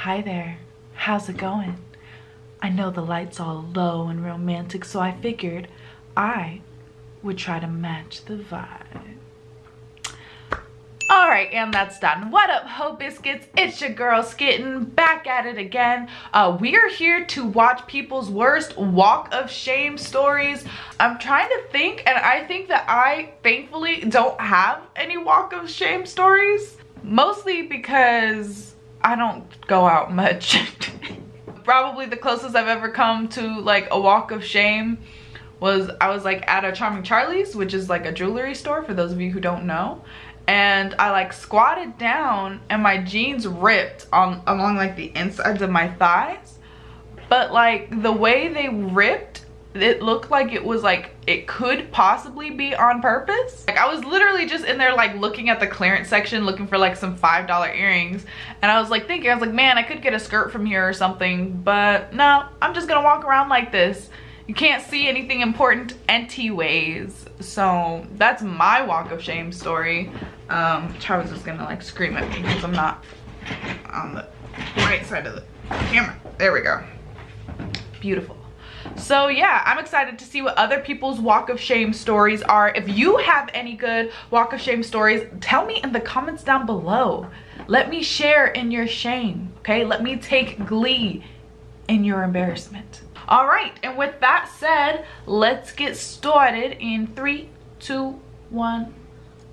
Hi there, how's it going? I know the light's all low and romantic, so I figured I would try to match the vibe. Alright, and that's done. What up, Ho Biscuits? It's your girl Skitten, back at it again. We are here to watch people's worst walk of shame stories. I'm trying to think, and I think that I thankfully don't have any walk of shame stories. Mostly because I don't go out much. Probably the closest I've ever come to like a walk of shame was I was like at a Charming Charlie's, which is like a jewelry store for those of you who don't know. And I like squatted down and my jeans ripped along like the insides of my thighs. But like the way they ripped, it looked like it was like it could possibly be on purpose. Like I was literally just in there like looking at the clearance section looking for like some $5 earrings, and I was like thinking, I was like, man, I could get a skirt from here or something, but no, I'm just gonna walk around like this. You can't see anything important anyways. So that's my walk of shame story. Charles is gonna like scream at me because I'm not on the right side of the camera. There we go. Beautiful. So yeah, I'm excited to see what other people's walk of shame stories are. If you have any good walk of shame stories, tell me in the comments down below. Let me share in your shame, okay? Let me take glee in your embarrassment. All right, and with that said, let's get started in 3, 2, 1,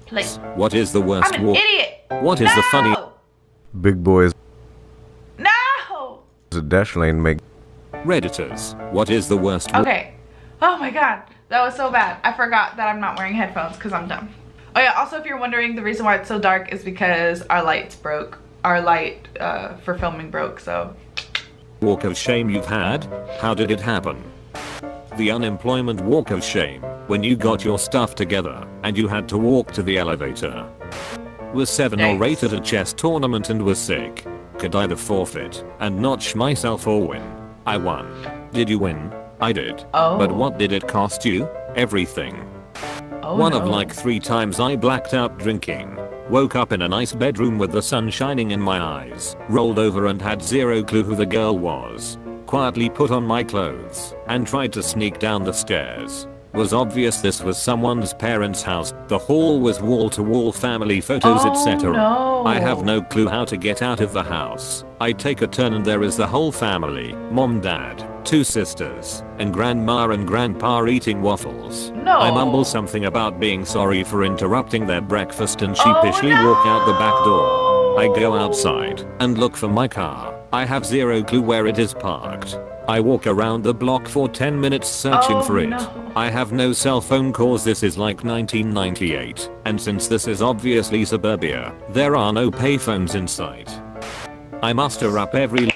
play. What is the worst I'm an idiot. What is the funny? Big boys. No. A dash lane make. Redditors, what is the worst? Okay. Oh my god, that was so bad. I forgot that I'm not wearing headphones because I'm dumb. Oh yeah, also if you're wondering, the reason why it's so dark is because our lights broke. Our light for filming broke, so. Walk of shame you've had? How did it happen? The unemployment walk of shame, when you got your stuff together and you had to walk to the elevator. Was 7 or 8 at a chess tournament and was sick. Could either forfeit and notch myself or win. I won. Did you win? I did. Oh. But what did it cost you? Everything. Oh, One no. of like 3 times I blacked out drinking. Woke up in a nice bedroom with the sun shining in my eyes. Rolled over and had zero clue who the girl was. Quietly put on my clothes and tried to sneak down the stairs. Was obvious this was someone's parents' house. The hall was wall-to-wall family photos, etc. No. I have no clue how to get out of the house. I take a turn and there is the whole family. Mom, dad, 2 sisters, and grandma and grandpa eating waffles. No. I mumble something about being sorry for interrupting their breakfast and sheepishly walk out the back door. I go outside and look for my car. I have zero clue where it is parked. I walk around the block for 10 minutes searching for it. No. I have no cell phone cause this is like 1998, and since this is obviously suburbia, there are no payphones in sight. I muster up every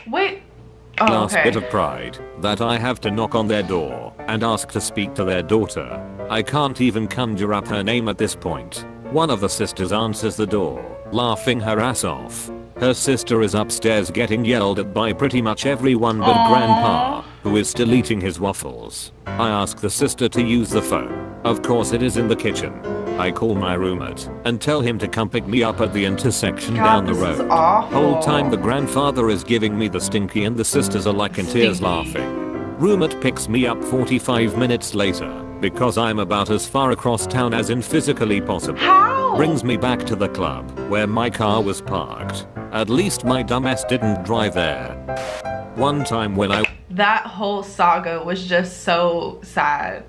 last bit of pride that I have to knock on their door and ask to speak to their daughter. I can't even conjure up her name at this point. One of the sisters answers the door, laughing her ass off. Her sister is upstairs getting yelled at by pretty much everyone but grandpa, who is still eating his waffles. I ask the sister to use the phone. Of course it is in the kitchen. I call my roommate and tell him to come pick me up at the intersection down the road. Whole time the grandfather is giving me the stinky and the sisters are like in tears laughing. Roommate picks me up 45 minutes later because I'm about as far across town as in physically possible. How? Brings me back to the club where my car was parked. At least my dumbass didn't drive there. One time when that whole saga was just so sad.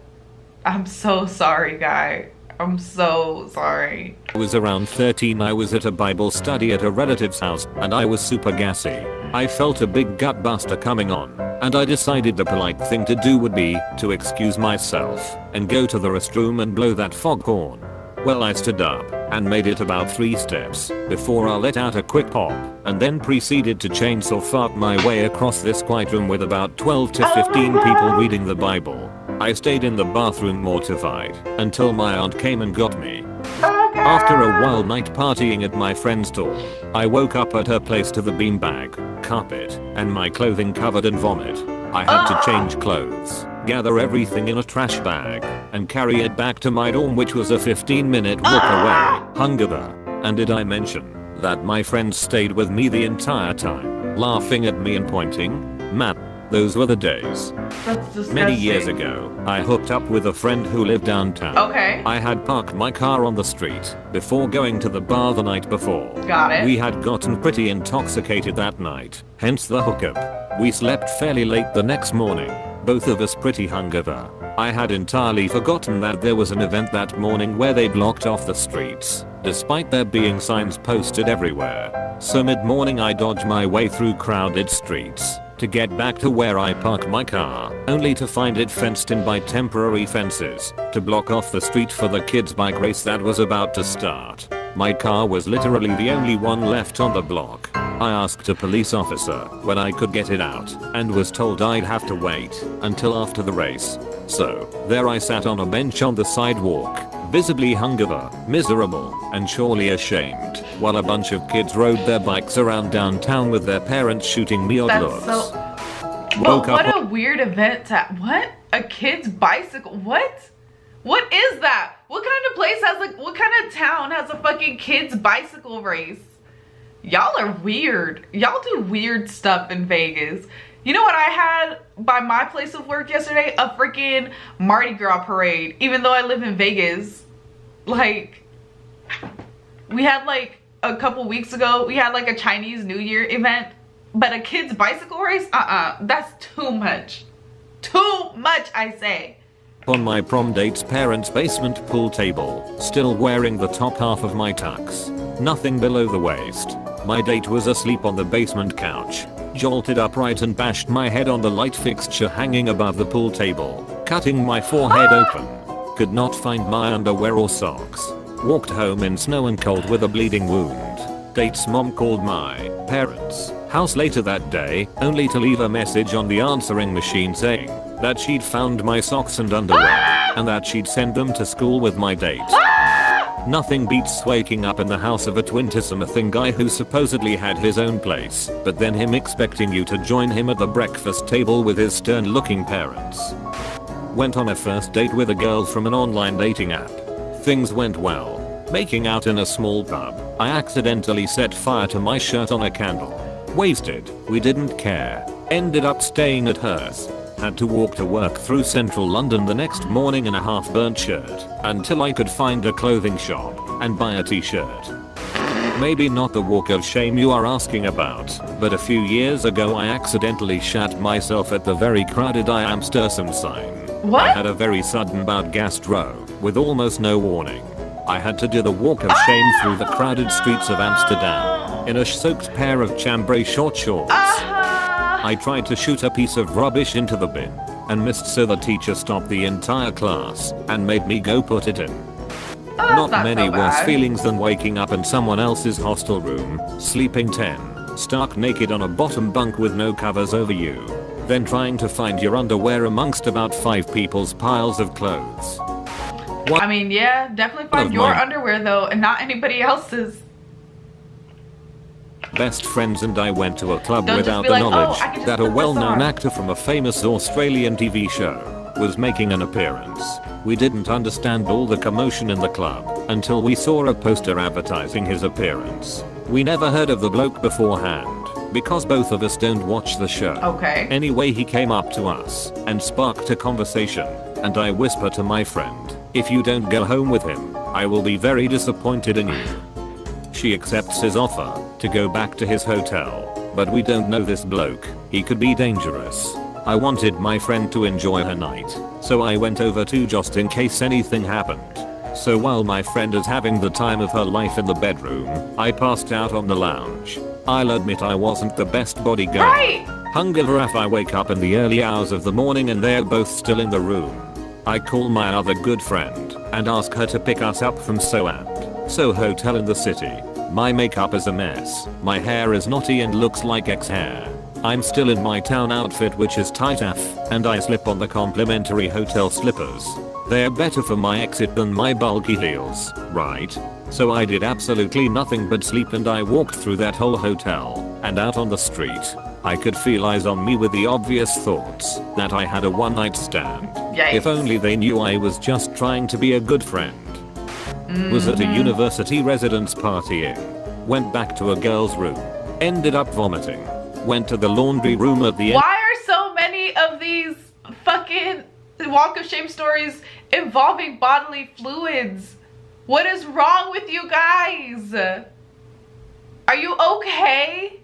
I'm so sorry, guy. I'm so sorry. I was around 13. I was at a Bible study at a relative's house and I was super gassy. I felt a big gut buster coming on and I decided the polite thing to do would be to excuse myself and go to the restroom and blow that foghorn. Well, I stood up and made it about 3 steps before I let out a quick pop and then proceeded to chainsaw fart my way across this quiet room with about 12 to 15 people reading the Bible. I stayed in the bathroom mortified until my aunt came and got me. After a wild night partying at my friend's dorm, I woke up at her place to the beanbag, carpet, and my clothing covered in vomit. I had to change clothes, gather everything in a trash bag, and carry it back to my dorm, which was a 15-minute walk away. Hungover. And did I mention that my friends stayed with me the entire time? laughing at me and pointing. Man, those were the days. That's disgusting. Many years ago, I hooked up with a friend who lived downtown. Okay. I had parked my car on the street before going to the bar the night before. Got it. We had gotten pretty intoxicated that night, hence the hookup. We slept fairly late the next morning, both of us pretty hungover. I had entirely forgotten that there was an event that morning where they blocked off the streets, despite there being signs posted everywhere. So mid-morning I dodged my way through crowded streets to get back to where I parked my car, only to find it fenced in by temporary fences to block off the street for the kids' bike race that was about to start. My car was literally the only one left on the block. I asked a police officer when I could get it out and was told I'd have to wait until after the race. So, there I sat on a bench on the sidewalk, visibly hungover, miserable, and surely ashamed, while a bunch of kids rode their bikes around downtown with their parents shooting me odd looks. But what a weird event to— what? A kid's bicycle? What? What is that? What kind of place has like— what kind of town has a fucking kid's bicycle race? Y'all are weird. Y'all do weird stuff in Vegas. You know what I had by my place of work yesterday? A freaking Mardi Gras parade. Even though I live in Vegas. Like, we had like a couple weeks ago, we had like a Chinese New Year event. But a kid's bicycle race? That's too much. Too much, I say. On my prom date's parents' basement pool table, still wearing the top half of my tux. Nothing below the waist. My date was asleep on the basement couch, jolted upright and bashed my head on the light fixture hanging above the pool table, cutting my forehead open. Could not find my underwear or socks. Walked home in snow and cold with a bleeding wound. Date's mom called my parents' house later that day, only to leave a message on the answering machine saying that she'd found my socks and underwear, and that she'd send them to school with my date. Nothing beats waking up in the house of a twintisome guy who supposedly had his own place, but then him expecting you to join him at the breakfast table with his stern-looking parents. Went on a first date with a girl from an online dating app. Things went well. Making out in a small pub, I accidentally set fire to my shirt on a candle. Wasted, we didn't care. Ended up staying at hers. Had to walk to work through central London the next morning in a half-burnt shirt until I could find a clothing shop and buy a t-shirt. Maybe not the walk of shame you are asking about, but a few years ago I accidentally shat myself at the very crowded I am Stursum sign. What? I had a very sudden bout gastro, with almost no warning. I had to do the walk of shame through the crowded streets of Amsterdam in a soaked pair of chambray short shorts. I tried to shoot a piece of rubbish into the bin and missed, so the teacher stopped the entire class and made me go put it in. Not many worse feelings than waking up in someone else's hostel room, sleeping 10, stark naked on a bottom bunk with no covers over you, then trying to find your underwear amongst about 5 people's piles of clothes. I mean, yeah, definitely find your underwear though, and not anybody else's. Best friends and I went to a club without the knowledge that a well-known actor from a famous Australian TV show was making an appearance. We didn't understand all the commotion in the club until we saw a poster advertising his appearance. We never heard of the bloke beforehand because both of us don't watch the show. Okay. Anyway, he came up to us and sparked a conversation, and I whisper to my friend, "If you don't go home with him, I will be very disappointed in you." She accepts his offer to go back to his hotel, but we don't know this bloke. He could be dangerous. I wanted my friend to enjoy her night, so I went over too just in case anything happened. So while my friend is having the time of her life in the bedroom, I passed out on the lounge. I'll admit I wasn't the best bodyguard. Right. Hungover if I wake up in the early hours of the morning and they're both still in the room. I call my other good friend and ask her to pick us up from So hotel in the city. My makeup is a mess. My hair is knotty and looks like ex-hair. I'm still in my town outfit, which is tight AF, and I slip on the complimentary hotel slippers. They're better for my exit than my bulky heels, right? So I did absolutely nothing but sleep, and I walked through that whole hotel and out on the street. I could feel eyes on me with the obvious thoughts that I had a one-night stand. Yikes. If only they knew I was just trying to be a good friend. Was at a university residence partying. Went back to a girl's room. Ended up vomiting. Went to the laundry room at the end. Why are so many of these fucking walk of shame stories involving bodily fluids? What is wrong with you guys? Are you okay?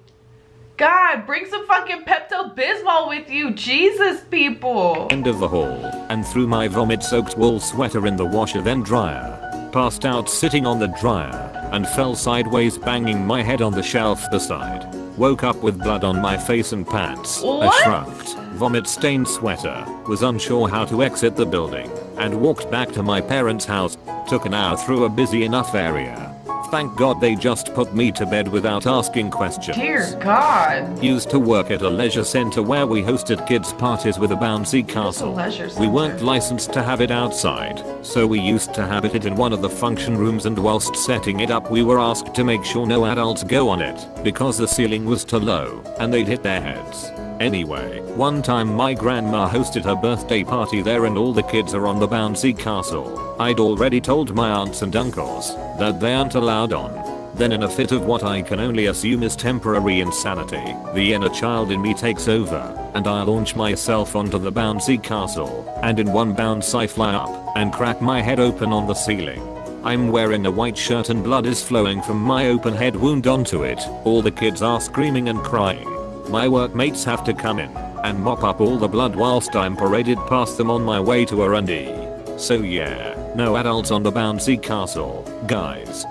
God, bring some fucking Pepto-Bismol with you. Jesus, people. End of the hall and threw my vomit-soaked wool sweater in the washer then dryer. Passed out sitting on the dryer and fell sideways banging my head on the shelf beside. Woke up with blood on my face and pants. What? A shrugged, vomit-stained sweater. Was unsure how to exit the building and walked back to my parents' house. Took an hour through a busy enough area. Thank God they just put me to bed without asking questions. Dear God. Used to work at a leisure center where we hosted kids' parties with a bouncy castle. We weren't licensed to have it outside, so we used to have it in one of the function rooms, and whilst setting it up we were asked to make sure no adults go on it because the ceiling was too low and they'd hit their heads. Anyway, one time my grandma hosted her birthday party there and all the kids are on the bouncy castle. I'd already told my aunts and uncles that they aren't allowed on. Then in a fit of what I can only assume is temporary insanity, the inner child in me takes over, and I launch myself onto the bouncy castle, and in one bounce I fly up and crack my head open on the ceiling. I'm wearing a white shirt and blood is flowing from my open head wound onto it. All the kids are screaming and crying. My workmates have to come in and mop up all the blood whilst I'm paraded past them on my way to R&D. So yeah, no adults on the bouncy castle, guys.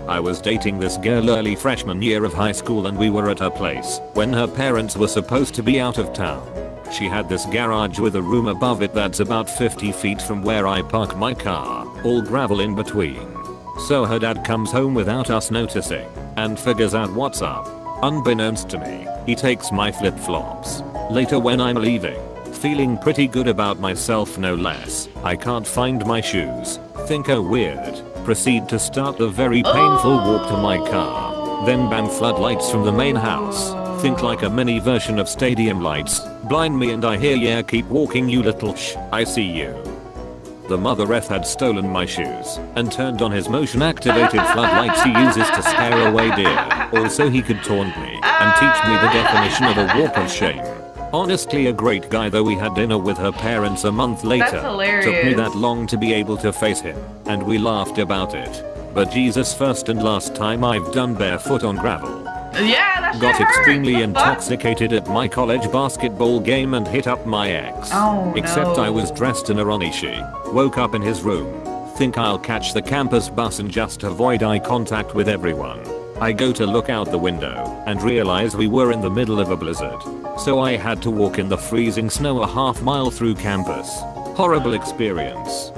I was dating this girl early freshman year of high school and we were at her place when her parents were supposed to be out of town. She had this garage with a room above it that's about 50 feet from where I park my car, all gravel in between. So her dad comes home without us noticing and figures out what's up. Unbeknownst to me, he takes my flip-flops. Later when I'm leaving, feeling pretty good about myself no less, I can't find my shoes. Think oh weird. Proceed to start the very painful walk to my car. Then bang floodlights from the main house. Think like a mini version of stadium lights. Blind me and I hear yeah keep walking you little I see you. The mother F had stolen my shoes and turned on his motion activated floodlights he uses to scare away deer. Also he could taunt me and teach me the definition of a walk of shame. Honestly a great guy though we had dinner with her parents a month later. That's hilarious. Took me that long to be able to face him and we laughed about it. But Jesus, first and last time I've done barefoot on gravel. Yeah, that shit Got extremely hurt. intoxicated at my college basketball game and hit up my ex. Oh, Except no. I was dressed in a onishi. Woke up in his room. Think I'll catch the campus bus and just avoid eye contact with everyone. I go to look out the window and realize we were in the middle of a blizzard. So I had to walk in the freezing snow a half mile through campus. Horrible experience.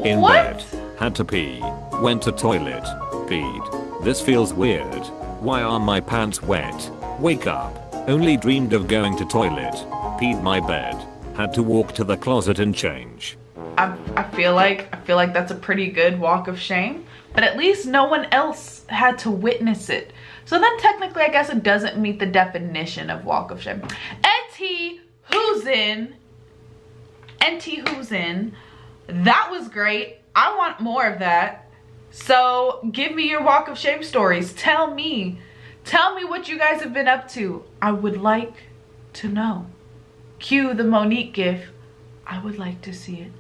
In What? bed. Had to pee. Went to toilet. Peed. This feels weird. Why are my pants wet? Wake up. Only dreamed of going to toilet. Peed my bed. Had to walk to the closet and change. I feel like that's a pretty good walk of shame, but at least no one else had to witness it. So then technically I guess it doesn't meet the definition of walk of shame. NT who's in? That was great. I want more of that. So give me your walk of shame stories. Tell me what you guys have been up to. I would like to know. Cue the Monique gif. I would like to see it.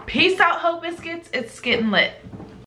Peace out, Hope Biscuits. It's Skittin' Lit.